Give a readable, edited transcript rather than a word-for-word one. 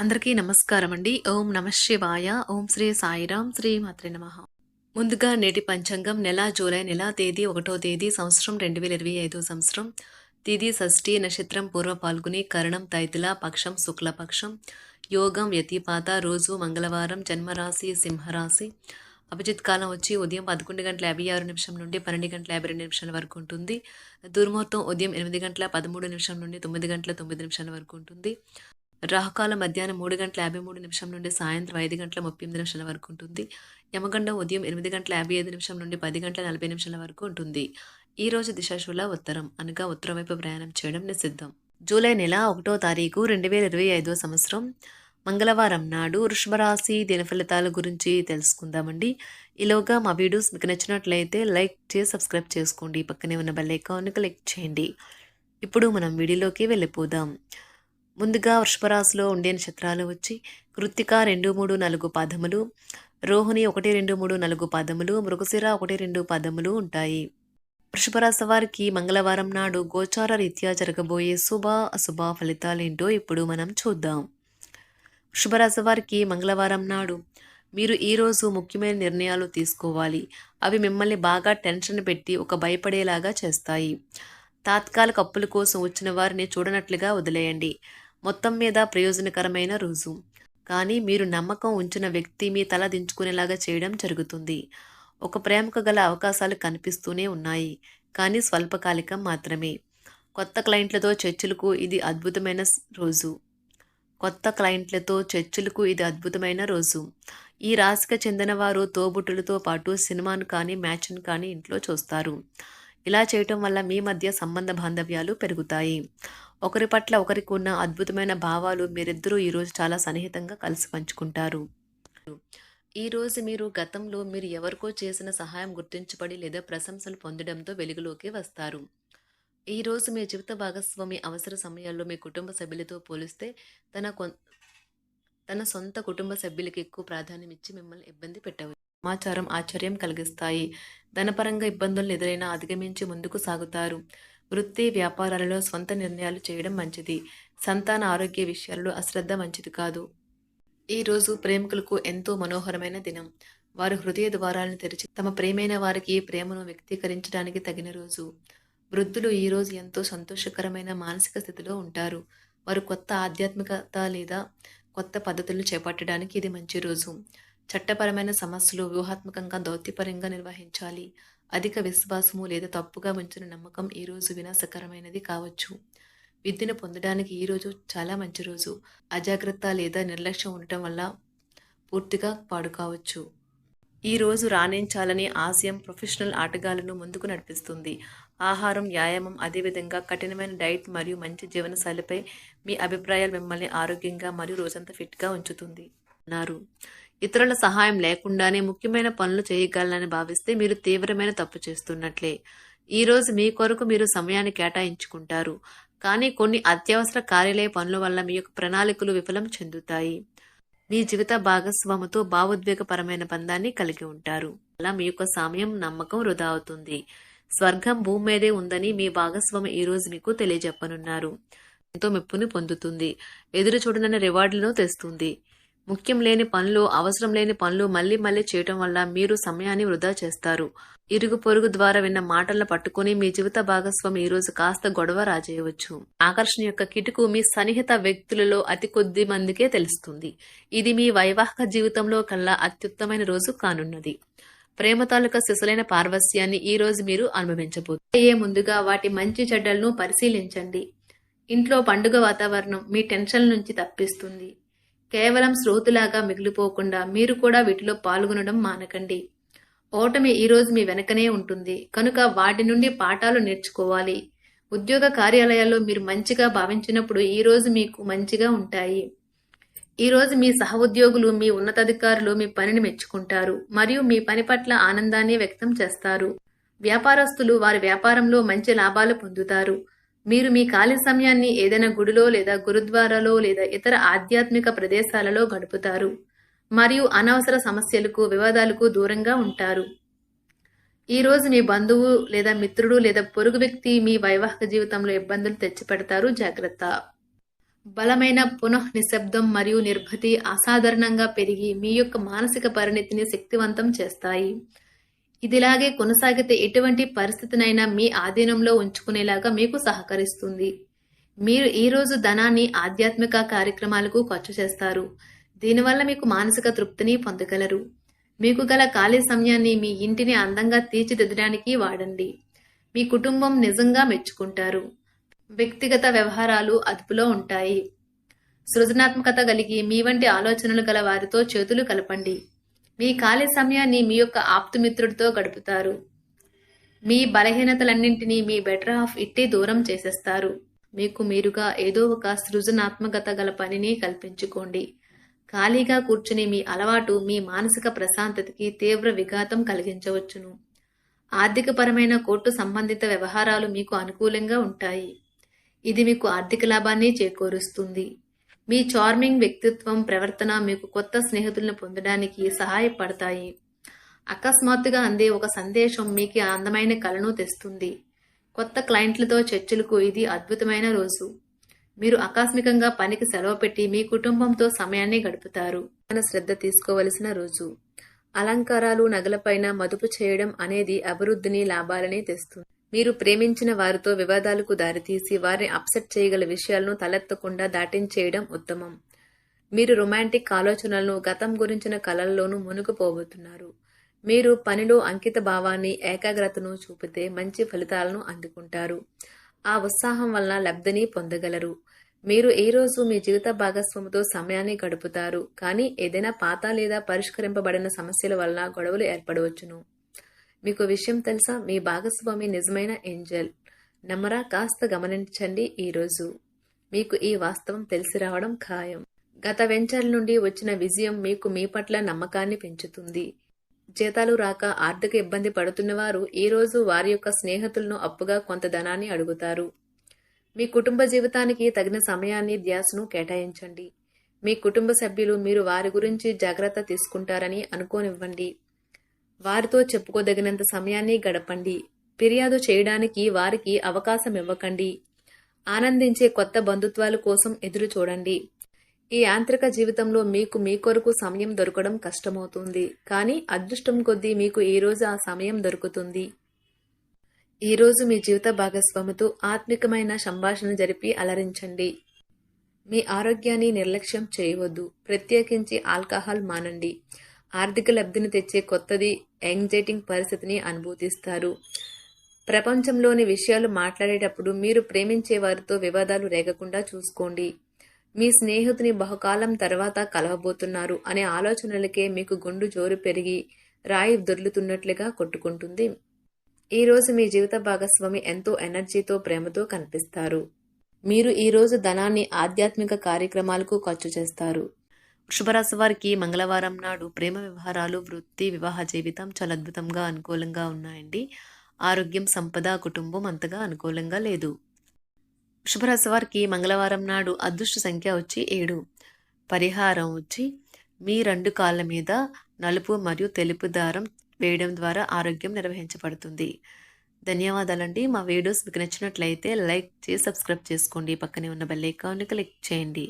అందరికీ నమస్కారం అండి. ఓం నమః శివాయ. ఓం శ్రీ సాయిరాం. శ్రీ మాత్రే నమః. ముందుగా నేటి పంచాంగం నెల జూలై నెల తేదీ 1వ తేదీ సంవత్సరం 2025 సంవత్సరం. తిథి షష్ఠి, నక్షత్రం పూర్వ పాల్గొని, కరణం తైతుల, పక్షం శుక్లపక్షం, యోగం వ్యతిపాత, రోజు మంగళవారం, జన్మరాశి సింహరాశి. అభిజిత్ కాలం వచ్చి ఉదయం 11:56 నుండి 12:52 వరకు ఉంటుంది. దుర్ముహూర్తం ఉదయం 8:13 నుండి 9:09 వరకు ఉంటుంది. రాహుకాలం మధ్యాహ్నం 3:53 నుండి సాయంత్రం 5:38 వరకు ఉంటుంది. యమగండం ఉదయం 8:55 నుండి 10:40 వరకు ఉంటుంది. ఈ రోజు దిశాశూల ఉత్తరం అనగా ఉత్తరం వైపు ప్రయాణం చేయడం నిషిద్ధం. జూలై నెల 1వ తారీఖు 2025 సంవత్సరం మంగళవారం నాడు వృషభ రాశి దినఫలితాల గురించి తెలుసుకుందామండి. ఈలోగా మా వీడియోస్ మీకు నచ్చినట్లయితే లైక్ చేసి సబ్స్క్రైబ్ చేసుకోండి. పక్కనే ఉన్న బెల్ ఐకాన్ను క్లిక్ చేయండి. ఇప్పుడు మనం వీడియోలోకి వెళ్ళిపోదాం. ముందుగా వృషభరాశిలో ఉండే నక్షత్రాలు వచ్చి కృత్తిక 2, 3, 4 పాదములు, రోహిణి 1, 2, 3, 4 పాదములు, మృగశిర 1, 2 పాదములు ఉంటాయి. వృషభరాశి వారికి మంగళవారం నాడు గోచార రీత్యా జరగబోయే శుభ అశుభ ఫలితాలేంటో ఇప్పుడు మనం చూద్దాం. వృషభరాశి వారికి మంగళవారం నాడు మీరు ఈరోజు ముఖ్యమైన నిర్ణయాలు తీసుకోవాలి. అవి మిమ్మల్ని బాగా టెన్షన్ పెట్టి ఒక భయపడేలాగా చేస్తాయి. తాత్కాలిక అప్పుల కోసం వచ్చిన వారిని చూడనట్లుగా వదిలేయండి. మొత్తం మీద ప్రయోజనకరమైన రోజు. కానీ మీరు నమ్మకం ఉంచిన వ్యక్తి మీ తల దించుకునేలాగా చేయడం జరుగుతుంది. ఒక ప్రేమకు గల అవకాశాలు కనిపిస్తూనే ఉన్నాయి, కానీ స్వల్పకాలికం మాత్రమే. కొత్త క్లయింట్లతో చర్చలకు ఇది అద్భుతమైన రోజు. ఈ రాశికి చెందిన వారు తోబుట్టులతో పాటు సినిమాను కానీ మ్యాచ్ను కానీ ఇంట్లో చూస్తారు. ఇలా చేయటం వల్ల మీ మధ్య సంబంధ బాంధవ్యాలు పెరుగుతాయి. ఒకరి పట్ల ఒకరికి ఉన్న అద్భుతమైన భావాలు మీరిద్దరూ ఈరోజు చాలా సన్నిహితంగా కలిసి పంచుకుంటారు. ఈరోజు మీరు గతంలో మీరు ఎవరికో చేసిన సహాయం గుర్తించబడి లేదా ప్రశంసలు పొందడంతో వెలుగులోకి వస్తారు. ఈరోజు మీ జీవిత భాగస్వామి అవసర సమయాల్లో మీ కుటుంబ సభ్యులతో పోలిస్తే తన సొంత కుటుంబ సభ్యులకి ఎక్కువ ప్రాధాన్యం ఇచ్చి మిమ్మల్ని ఇబ్బంది పెట్టవచ్చు. సమాచారం ఆశ్చర్యం కలిగిస్తాయి. ధనపరంగా ఇబ్బందులను ఎదురైనా అధిగమించి ముందుకు సాగుతారు. వృత్తి వ్యాపారాలలో స్వంత నిర్ణయాలు చేయడం మంచిది. సంతాన ఆరోగ్య విషయాలలో అశ్రద్ధ మంచిది కాదు. ఈరోజు ప్రేమికులకు ఎంతో మనోహరమైన దినం. వారు హృదయ ద్వారాలను తెరిచి తమ ప్రేమైన వారికి ప్రేమను వ్యక్తీకరించడానికి తగిన రోజు. వృద్ధులు ఈరోజు ఎంతో సంతోషకరమైన మానసిక స్థితిలో ఉంటారు. వారు కొత్త ఆధ్యాత్మికత లేదా కొత్త పద్ధతులను చేపట్టడానికి ఇది మంచి రోజు. చట్టపరమైన సమస్యలు వ్యూహాత్మకంగా దౌత్యపరంగా నిర్వహించాలి. అధిక విశ్వాసము లేదా తప్పుగా ఉంచిన నమ్మకం ఈరోజు వినాశకరమైనది కావచ్చు. విద్యను పొందడానికి ఈరోజు చాలా మంచి రోజు. అజాగ్రత్త లేదా నిర్లక్ష్యం ఉండటం వల్ల పూర్తిగా పాడు కావచ్చు. ఈరోజు రాణించాలనే ఆశయం ప్రొఫెషనల్ ఆటగాళ్లను ముందుకు నడిపిస్తుంది. ఆహారం, వ్యాయామం, అదేవిధంగా కఠినమైన డైట్ మరియు మంచి జీవనశైలిపై మీ అభిప్రాయాలు మిమ్మల్ని ఆరోగ్యంగా మరియు రోజంతా ఫిట్గా ఉంచుతుంది అన్నారు. ఇతరుల సహాయం లేకుండానే ముఖ్యమైన పనులు చేయగలనని భావిస్తే మీరు తీవ్రమైన తప్పు చేస్తున్నట్లే. ఈరోజు మీ కొరకు మీరు సమయాన్ని కేటాయించుకుంటారు, కానీ కొన్ని అత్యవసర కార్యాలయ పనుల వల్ల మీ యొక్క ప్రణాళికలు విఫలం చెందుతాయి. మీ జీవిత భాగస్వామితో భావోద్వేగపరమైన బంధాన్ని కలిగి ఉంటారు. అలా మీ యొక్క సమయం, నమ్మకం వృధా అవుతుంది. స్వర్గం భూమి మీదే ఉందని మీ భాగస్వామి ఈరోజు మీకు తెలియజెప్పనున్నారు. ఎంతో మెప్పుని పొందుతుంది. ఎదురు చూడనన్న రివార్డులను తెస్తుంది. ముఖ్యం లేని పనులు, అవసరం లేని పనులు మళ్లీ చేయటం వల్ల మీరు సమయాన్ని వృధా చేస్తారు. ఇరుగు పొరుగు ద్వారా విన్న మాటలను పట్టుకుని మీ జీవిత భాగస్వామి ఈరోజు కాస్త గొడవ రాజేయవచ్చు. ఆకర్షణ యొక్క కిటుకు మీ సన్నిహిత వ్యక్తులలో అతి కొద్ది మందికే తెలుస్తుంది. ఇది మీ వైవాహిక జీవితంలో కల్లా అత్యుత్తమైన రోజు కానున్నది. ప్రేమ తాలూకా శిశులైన పార్వస్యాన్ని ఈ రోజు మీరు అనుభవించబోతున్నారు. ముందుగా వాటి మంచి చెడ్డలను పరిశీలించండి. ఇంట్లో పండుగ వాతావరణం మీ టెన్షన్ నుంచి తప్పిస్తుంది. కేవలం శ్రోతలాగా మిగిలిపోకుండా మీరు కూడా వీటిలో పాల్గొనడం మానకండి. ఓటమి ఈరోజు మీ వెనకనే ఉంటుంది కనుక వాటి నుండి పాఠాలు నేర్చుకోవాలి. ఉద్యోగ కార్యాలయాల్లో మీరు మంచిగా భావించినప్పుడు ఈరోజు మీకు మంచిగా ఉంటాయి. ఈరోజు మీ సహ ఉద్యోగులు, మీ ఉన్నతాధికారులు మీ పనిని మెచ్చుకుంటారు మరియు మీ పని పట్ల ఆనందాన్ని వ్యక్తం చేస్తారు. వ్యాపారస్తులు వారి వ్యాపారంలో మంచి లాభాలు పొందుతారు. మీరు మీ ఖాళీ సమయాన్ని ఏదైనా గుడిలో లేదా గురుద్వారాలో లేదా ఇతర ఆధ్యాత్మిక ప్రదేశాలలో గడుపుతారు మరియు అనవసర సమస్యలకు, వివాదాలకు దూరంగా ఉంటారు. ఈరోజు మీ బంధువు లేదా మిత్రుడు లేదా పొరుగు వ్యక్తి మీ వైవాహిక జీవితంలో ఇబ్బందులు తెచ్చిపెడతారు. జాగ్రత్త. బలమైన పునః నిశ్శబ్దం మరియు నిర్భతి అసాధారణంగా పెరిగి మీ యొక్క మానసిక పరిణతిని శక్తివంతం చేస్తాయి. ఇదిలాగే కొనసాగితే ఎటువంటి పరిస్థితినైనా మీ ఆధీనంలో ఉంచుకునేలాగా మీకు సహకరిస్తుంది. మీరు ఈరోజు ధనాన్ని ఆధ్యాత్మిక కార్యక్రమాలకు ఖర్చు చేస్తారు. దీనివల్ల మీకు మానసిక తృప్తిని పొందగలరు. మీకు గల ఖాళీ సమయాన్ని మీ ఇంటిని అందంగా తీర్చిదిద్దడానికి వాడండి. మీ కుటుంబం నిజంగా మెచ్చుకుంటారు. వ్యక్తిగత వ్యవహారాలు అదుపులో ఉంటాయి. సృజనాత్మకత కలిగి మీ వంటి ఆలోచనలు గల వారితో చేతులు కలపండి. మీ ఖాళీ సమయాన్ని మీ యొక్క ఆప్తుమిత్రుడితో గడుపుతారు. మీ బలహీనతలన్నింటినీ మీ బెటర్ హాఫ్ ఇట్టే దూరం చేసేస్తారు. మీకు మీరుగా ఏదో ఒక సృజనాత్మకత గల పనిని కల్పించుకోండి. ఖాళీగా కూర్చుని మీ అలవాటు మీ మానసిక ప్రశాంతతకి తీవ్ర విఘాతం కలిగించవచ్చును. ఆర్థికపరమైన కోర్టు సంబంధిత వ్యవహారాలు మీకు అనుకూలంగా ఉంటాయి. ఇది మీకు ఆర్థిక లాభాన్ని చేకూరుస్తుంది. మీ చార్మింగ్ వ్యక్తిత్వం, ప్రవర్తన మీకు కొత్త స్నేహితులను పొందడానికి సహాయపడతాయి. అకస్మాత్తుగా అందే ఒక సందేశం మీకు అందమైన కలను తెస్తుంది. కొత్త క్లయింట్లతో చర్చలకు ఇది అద్భుతమైన రోజు. మీరు ఆకస్మికంగా పనికి సెలవు పెట్టి మీ కుటుంబంతో సమయాన్ని గడుపుతారు. శ్రద్ధ తీసుకోవలసిన రోజు. అలంకారాలు, నగలపైన మదుపు చేయడం అనేది అభివృద్ధిని, లాభాలని తెస్తుంది. మీరు ప్రేమించిన వారితో వివాదాలకు దారితీసి వారిని అప్సెట్ చేయగల విషయాలను తలెత్తకుండా దాటించేయడం ఉత్తమం. మీరు రొమాంటిక్ ఆలోచనలను, గతం గురించిన కలల్లోనూ మునిగిపోబోతున్నారు. మీరు పనిలో అంకిత భావాన్ని, ఏకాగ్రతను చూపితే మంచి ఫలితాలను అందుకుంటారు. ఆ ఉత్సాహం వలన లబ్ధిని పొందగలరు. మీరు ఈ రోజు మీ జీవిత భాగస్వామితో సమయాన్ని గడుపుతారు. కానీ ఏదైనా పాత లేదా పరిష్కరింపబడిన సమస్యల వలన గొడవలు ఏర్పడవచ్చును. మీకు విషయం తెలుసా? మీ భాగస్వామి నిజమైన ఏంజెల్. నమ్మరా? కాస్త గమనించండి. ఈరోజు మీకు ఈ వాస్తవం తెలిసి రావడం ఖాయం. గత వెంచర్ల నుండి వచ్చిన విజయం మీకు మీ పట్ల నమ్మకాన్ని పెంచుతుంది. జీతాలు రాక ఆర్థిక ఇబ్బంది పడుతున్నవారు ఈ రోజు వారి యొక్క స్నేహితులను అప్పుగా కొంత ధనాన్ని అడుగుతారు. మీ కుటుంబ జీవితానికి తగిన సమయాన్ని, ధ్యాసను కేటాయించండి. మీ కుటుంబ సభ్యులు మీరు వారి గురించి జాగ్రత్త తీసుకుంటారని అనుకోనివ్వండి. వారితో చెప్పుకోదగినంత సమయాన్ని గడపండి. ఫిర్యాదు చేయడానికి వారికి అవకాశం ఇవ్వకండి. ఆనందించే కొత్త బంధుత్వాల కోసం ఎదురు చూడండి. ఈ యాంత్రిక జీవితంలో మీకు మీ కొరకు సమయం దొరకడం కష్టమవుతుంది. కానీ అదృష్టం కొద్దీ మీకు ఈ రోజు ఆ సమయం దొరుకుతుంది. ఈ రోజు మీ జీవిత భాగస్వామితో ఆత్మికమైన సంభాషణ జరిపి అలరించండి. మీ ఆరోగ్యాన్ని నిర్లక్ష్యం చేయవద్దు. ప్రత్యేకించి ఆల్కహాల్ మానండి. ఆర్థిక లబ్ధిని తెచ్చే కొత్తది యాంగ్జైటింగ్ పరిస్థితిని అనుభూతిస్తారు. ప్రపంచంలోని విషయాలు మాట్లాడేటప్పుడు మీరు ప్రేమించే వారితో వివాదాలు రేగకుండా చూసుకోండి. మీ స్నేహితుని బహుకాలం తర్వాత కలవబోతున్నారు అనే ఆలోచనలకే మీకు గుండు జోరు పెరిగి రాయి దొర్లుతున్నట్లుగా కొట్టుకుంటుంది. ఈ రోజు మీ జీవిత భాగస్వామి ఎంతో ఎనర్జీతో, ప్రేమతో కనిపిస్తారు. మీరు ఈ రోజు ధనాన్ని ఆధ్యాత్మిక కార్యక్రమాలకు ఖర్చు చేస్తారు. వృషభరాశి వారికి మంగళవారం నాడు ప్రేమ వ్యవహారాలు, వృత్తి, వివాహ జీవితం చాలా అద్భుతంగా, అనుకూలంగా ఉన్నాయండి. ఆరోగ్యం, సంపద, కుటుంబం అంతగా అనుకూలంగా లేదు. వృషభరాశి వారికి మంగళవారం నాడు అదృష్ట సంఖ్య వచ్చి 7. పరిహారం వచ్చి మీ 2 కాళ్ళ మీద నలుపు మరియు తెలుపు దారం వేయడం ద్వారా ఆరోగ్యం నిర్వహించబడుతుంది. ధన్యవాదాలండి. మా వీడియోస్ మీకు నచ్చినట్లయితే లైక్ చేసి సబ్స్క్రైబ్ చేసుకోండి. పక్కనే ఉన్న బెల్ ఐకాన్ని క్లిక్ చేయండి.